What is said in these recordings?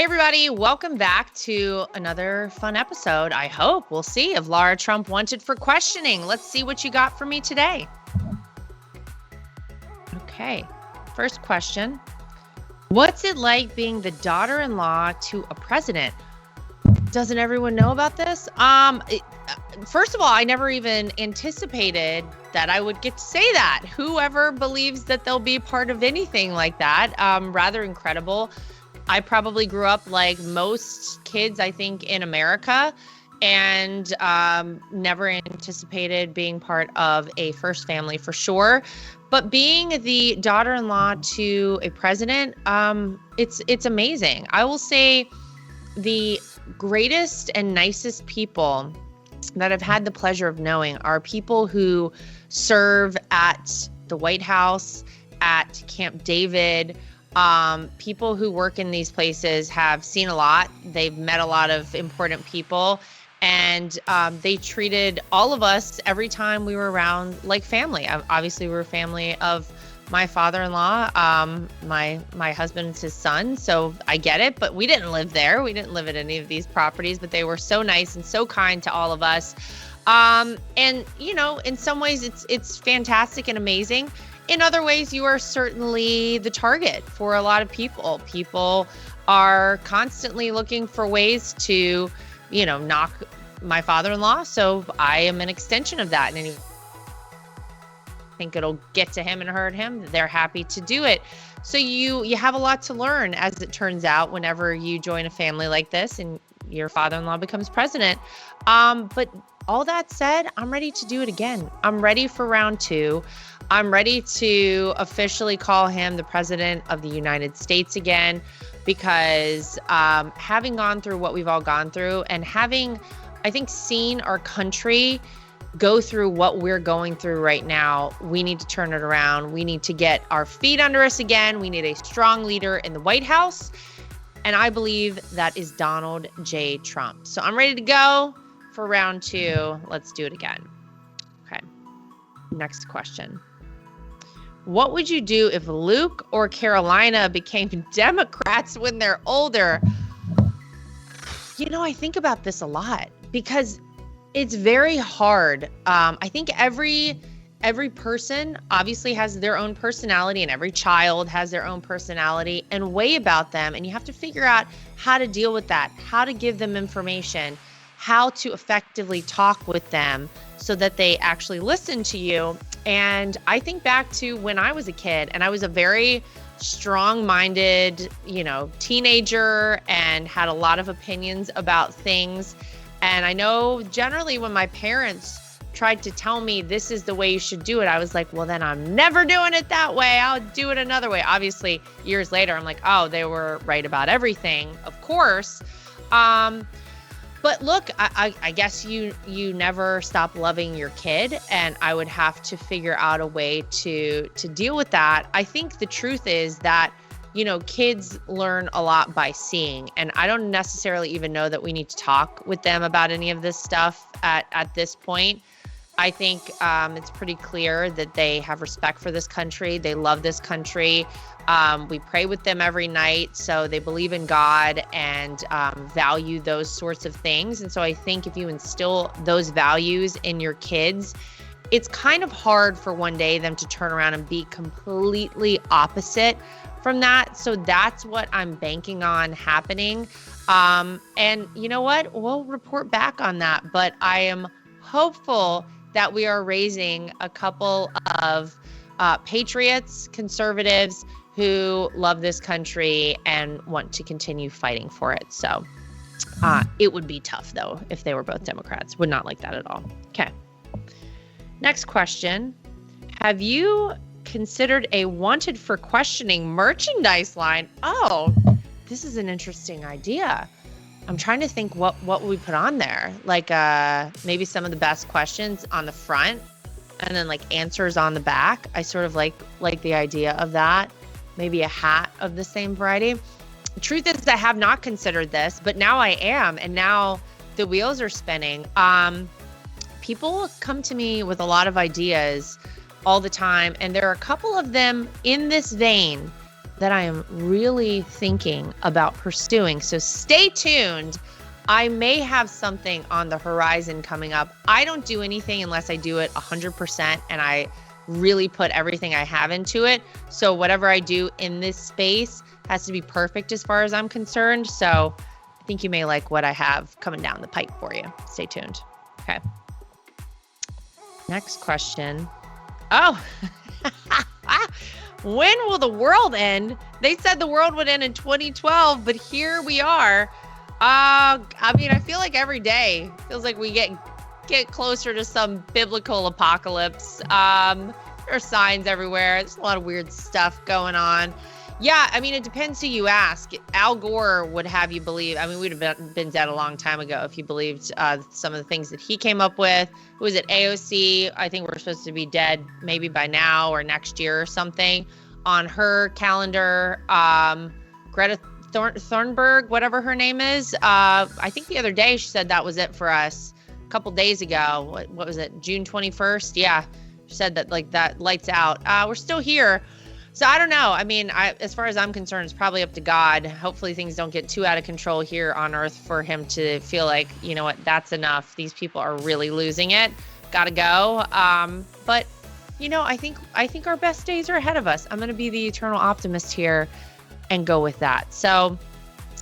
Hey, everybody. Welcome back to another fun episode, I hope, we'll see, of Lara Trump Wanted for Questioning. Let's see what you got for me today. Okay. First question. What's it like being the daughter-in-law to a president? Doesn't everyone know about this? First of all, I never even anticipated that I would get to say that. Whoever believes that they'll be part of anything like that, rather incredible. I probably grew up like most kids, I think, in America, and never anticipated being part of a first family for sure. But being the daughter-in-law to a president, it's amazing. I will say the greatest and nicest people that I've had the pleasure of knowing are people who serve at the White House, at Camp David. People who work in these places have seen a lot. They've met a lot of important people, and they treated all of us every time we were around like family. Obviously, we were family of my father-in-law. My husband's his son, so I get it, but we didn't live there. We didn't live at any of these properties, but they were so nice and so kind to all of us. And you know, in some ways it's fantastic and amazing. In other ways, you are certainly the target for a lot of people. People are constantly looking for ways to, knock my father-in-law. So I am an extension of that. And I think it'll get to him and hurt him. They're happy to do it. So you have a lot to learn, as it turns out, whenever you join a family like this and your father-in-law becomes president. But all that said, I'm ready to do it again. I'm ready for round two. I'm ready to officially call him the president of the United States again, because having gone through what we've all gone through and having, I think, seen our country go through what we're going through right now, we need to turn it around. We need to get our feet under us again. We need a strong leader in the White House. And I believe that is Donald J. Trump. So I'm ready to go for round two. Let's do it again. Okay. Next question. What would you do if Luke or Carolina became Democrats when they're older? I think about this a lot because it's very hard. I think every person obviously has their own personality, and every child has their own personality and way about them. And you have to figure out how to deal with that, how to give them information, how to effectively talk with them so that they actually listen to you. And I think back to when I was a kid, and I was a very strong-minded, teenager, and had a lot of opinions about things. And I know generally when my parents tried to tell me this is the way you should do it, I was like, well, then I'm never doing it that way. I'll do it another way. Obviously, years later, I'm like, oh, they were right about everything, of course. But look, I guess you never stop loving your kid, and I would have to figure out a way to deal with that. I think the truth is that, kids learn a lot by seeing, and I don't necessarily even know that we need to talk with them about any of this stuff at this point. I think it's pretty clear that they have respect for this country. They love this country. We pray with them every night, so they believe in God and value those sorts of things. And so I think if you instill those values in your kids, it's kind of hard for one day them to turn around and be completely opposite from that. So that's what I'm banking on happening. And you know what? We'll report back on that. But I am hopeful that we are raising a couple of patriots, conservatives who love this country and want to continue fighting for it. So it would be tough, though, if they were both Democrats. Would not like that at all. Okay. Next question. Have you considered a wanted for questioning merchandise line? Oh, this is an interesting idea. I'm trying to think what we put on there. Like maybe some of the best questions on the front and then like answers on the back. I sort of like the idea of that. Maybe a hat of the same variety. The truth is I have not considered this, but now I am. And now the wheels are spinning. People come to me with a lot of ideas all the time. And there are a couple of them in this vein that I am really thinking about pursuing. So stay tuned. I may have something on the horizon coming up. I don't do anything unless I do it 100% and I really put everything I have into it. So whatever I do in this space has to be perfect as far as I'm concerned. So I think you may like what I have coming down the pipe for you. Stay tuned. Okay. Next question. Oh, when will the world end? They said the world would end in 2012, but here we are. I mean, I feel like every day feels like we get closer to some biblical apocalypse. There are signs everywhere. There's a lot of weird stuff going on. Yeah, I mean, it depends who you ask. Al Gore would have you believe, I mean, we'd have been dead a long time ago if you believed some of the things that he came up with. Who was it, AOC? I think we're supposed to be dead maybe by now or next year or something. On her calendar, Greta Thunberg, whatever her name is, I think the other day she said that was it for us. A couple days ago, what was it, June 21st? Yeah, she said that, like, that lights out. We're still here. So I don't know. I mean, as far as I'm concerned, it's probably up to God. Hopefully things don't get too out of control here on earth for him to feel like, you know what, that's enough. These people are really losing it. Gotta go. But, you know, I think our best days are ahead of us. I'm going to be the eternal optimist here and go with that. So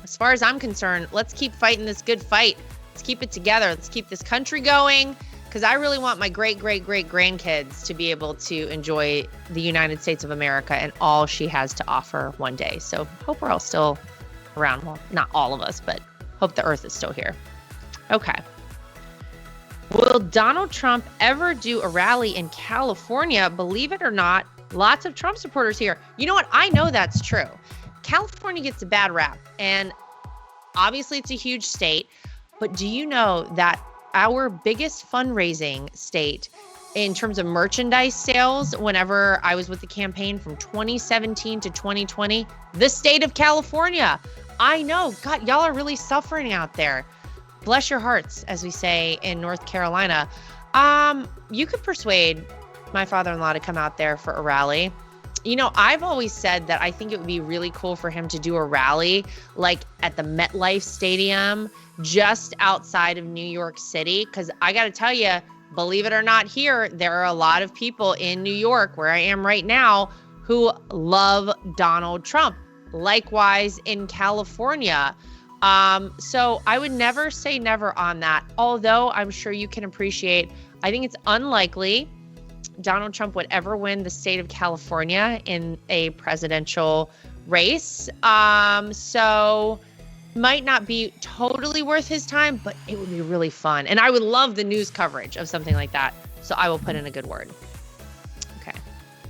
as far as I'm concerned, let's keep fighting this good fight. Let's keep it together. Let's keep this country going. Because I really want my great grandkids to be able to enjoy the United States of America and all she has to offer one day. So hope we're all still around. Well, not all of us, but hope the earth is still here. Okay. Will Donald Trump ever do a rally in California? Believe it or not, lots of Trump supporters here. You know what? I know that's true. California gets a bad rap, and obviously it's a huge state. But do you know that our biggest fundraising state in terms of merchandise sales, whenever I was with the campaign from 2017 to 2020, the state of California? I know, God, y'all are really suffering out there. Bless your hearts, as we say in North Carolina. You could persuade my father-in-law to come out there for a rally. You know, I've always said that I think it would be really cool for him to do a rally like at the MetLife Stadium, just outside of New York City. Because I got to tell you, believe it or not, here, there are a lot of people in New York, where I am right now, who love Donald Trump. Likewise in California. So I would never say never on that. Although I'm sure you can appreciate, I think it's unlikely Donald Trump would ever win the state of California in a presidential race. So might not be totally worth his time, but it would be really fun. And I would love the news coverage of something like that. So I will put in a good word. Okay,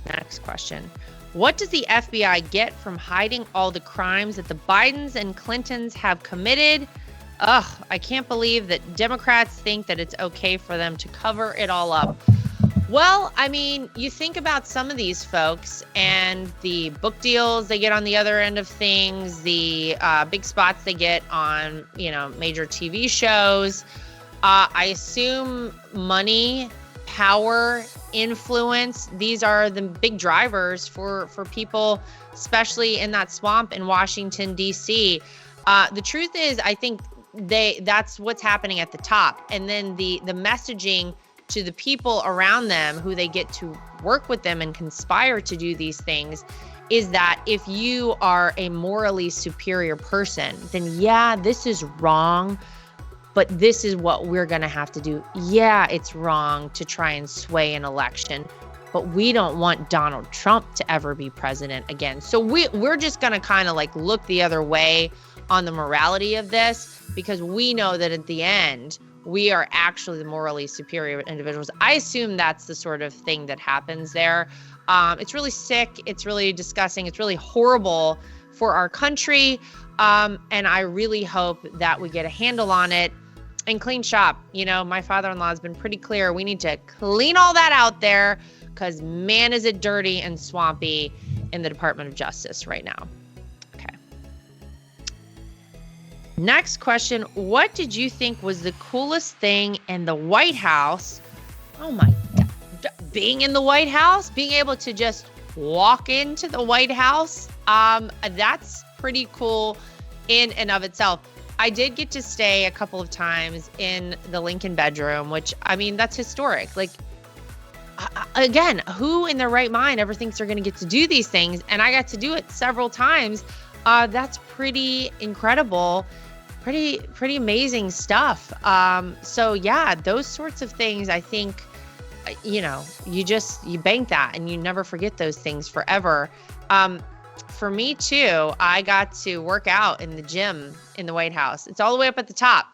next question. What does the FBI get from hiding all the crimes that the Bidens and Clintons have committed? Ugh, I can't believe that Democrats think that it's okay for them to cover it all up. Well, I mean, you think about some of these folks and the book deals they get on the other end of things, the big spots they get on, you know, major TV shows. I assume money, power, influence, these are the big drivers for people, especially in that swamp in Washington, D.C. The truth is, I think that's what's happening at the top. And then the messaging to the people around them who they get to work with them and conspire to do these things is that if you are a morally superior person, then yeah, this is wrong, but this is what we're going to have to do. Yeah, it's wrong to try and sway an election, but we don't want Donald Trump to ever be president again. So we're just going to kind of like look the other way on the morality of this, because we know that at the end, we are actually the morally superior individuals. I assume that's the sort of thing that happens there. It's really sick. It's really disgusting. It's really horrible for our country. And I really hope that we get a handle on it and clean shop. You know, my father-in-law has been pretty clear. We need to clean all that out there, because man, is it dirty and swampy in the Department of Justice right now. Next question. What did you think was the coolest thing in the White House? Oh my God. Being in the White House, being able to just walk into the White House. That's pretty cool in and of itself. I did get to stay a couple of times in the Lincoln bedroom, which, I mean, that's historic. Like, again, who in their right mind ever thinks they're going to get to do these things? And I got to do it several times. That's pretty incredible, pretty amazing stuff. So yeah, those sorts of things, I think, you bank that and you never forget those things forever. For me too, I got to work out in the gym in the White House. It's all the way up at the top.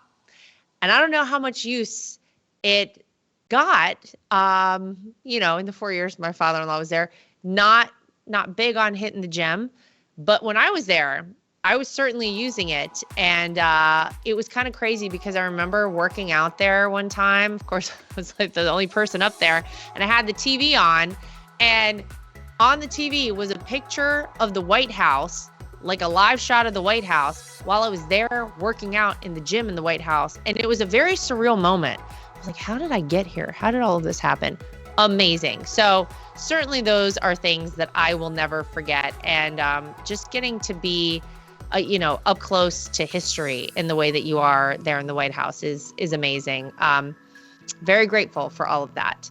And I don't know how much use it got, in the 4 years my father-in-law was there, not big on hitting the gym. But when I was there, I was certainly using it. And it was kind of crazy because I remember working out there one time. Of course, I was like the only person up there. And I had the TV on. And on the TV was a picture of the White House, like a live shot of the White House, while I was there working out in the gym in the White House. And it was a very surreal moment. I was like, how did I get here? How did all of this happen? Amazing. So certainly those are things that I will never forget. And just getting to be, up close to history in the way that you are there in the White House is amazing. Very grateful for all of that.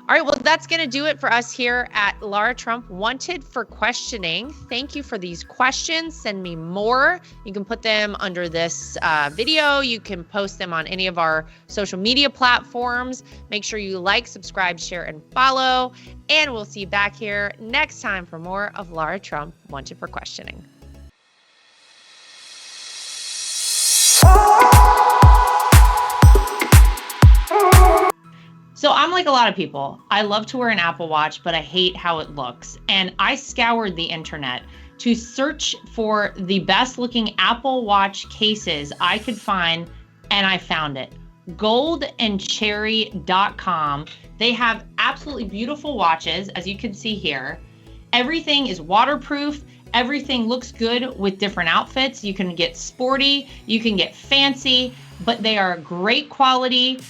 All right, well, that's going to do it for us here at Lara Trump Wanted for Questioning. Thank you for these questions. Send me more. You can put them under this video. You can post them on any of our social media platforms. Make sure you like, subscribe, share, and follow. And we'll see you back here next time for more of Lara Trump Wanted for Questioning. So I'm like a lot of people. I love to wear an Apple Watch, but I hate how it looks. And I scoured the internet to search for the best looking Apple Watch cases I could find, and I found it. Goldandcherry.com. They have absolutely beautiful watches, as you can see here. Everything is waterproof. Everything looks good with different outfits. You can get sporty, you can get fancy, but they are great quality,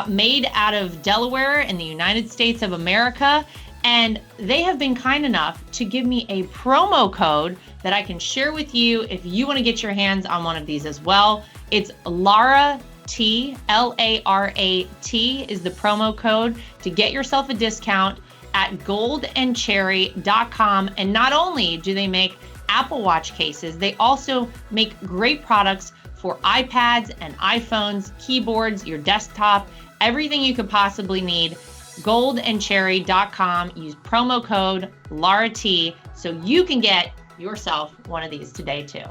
made out of Delaware in the United States of America. And they have been kind enough to give me a promo code that I can share with you if you want to get your hands on one of these as well. It's Lara T, L-A-R-A-T is the promo code to get yourself a discount at goldandcherry.com. And not only do they make Apple Watch cases, they also make great products for iPads and iPhones, keyboards, your desktop, everything you could possibly need. Goldandcherry.com. Use promo code LARAT so you can get yourself one of these today too.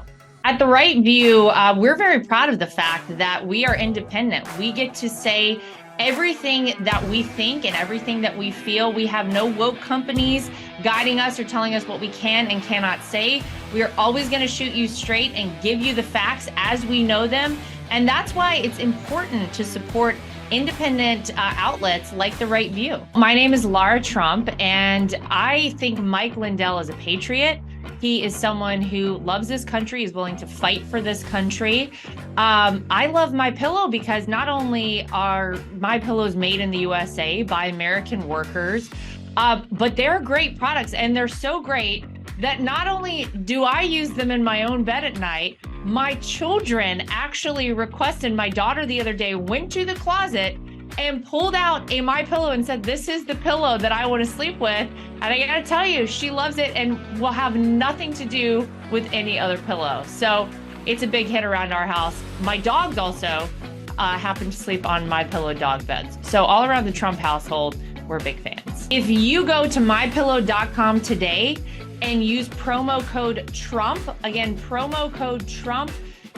At The Right View, we're very proud of the fact that we are independent. We get to say everything that we think and everything that we feel. We have no woke companies guiding us or telling us what we can and cannot say. We are always going to shoot you straight and give you the facts as we know them. And that's why it's important to support independent outlets like The Right View. My name is Lara Trump, and I think Mike Lindell is a patriot. He is someone who loves this country, is willing to fight for this country. I love MyPillow because not only are MyPillows made in the USA by American workers, but they're great products, and they're so great that not only do I use them in my own bed at night, my children actually requested. My daughter the other day went to the closet and pulled out a MyPillow and said, "This is the pillow that I want to sleep with." And I gotta tell you, she loves it and will have nothing to do with any other pillow. So it's a big hit around our house. My dogs also happen to sleep on MyPillow dog beds. So all around the Trump household, we're big fans. If you go to mypillow.com today and use promo code Trump, again, promo code Trump,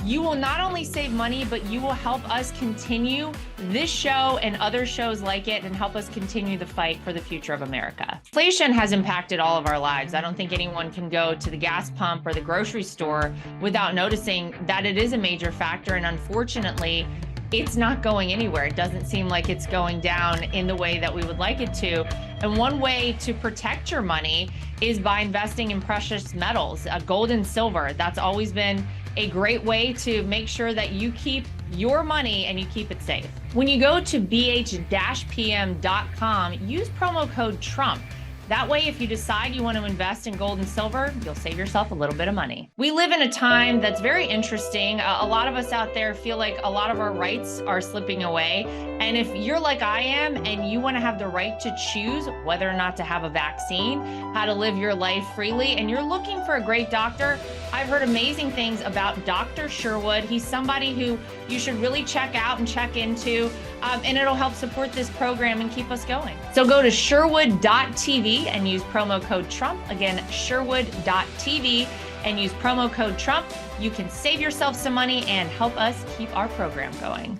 you will not only save money, but you will help us continue this show and other shows like it and help us continue the fight for the future of America. Inflation has impacted all of our lives. I don't think anyone can go to the gas pump or the grocery store without noticing that it is a major factor. And unfortunately, it's not going anywhere. It doesn't seem like it's going down in the way that we would like it to. And one way to protect your money is by investing in precious metals, gold and silver. That's always been a great way to make sure that you keep your money and you keep it safe. When you go to bh-pm.com, use promo code Trump. That way, if you decide you want to invest in gold and silver, you'll save yourself a little bit of money. We live in a time that's very interesting. A lot of us out there feel like a lot of our rights are slipping away. And if you're like I am and you want to have the right to choose whether or not to have a vaccine, how to live your life freely, and you're looking for a great doctor, I've heard amazing things about Dr. Sherwood. He's somebody who you should really check out and check into, and it'll help support this program and keep us going. So go to Sherwood.tv and use promo code Trump. Again, Sherwood.tv and use promo code Trump. You can save yourself some money and help us keep our program going.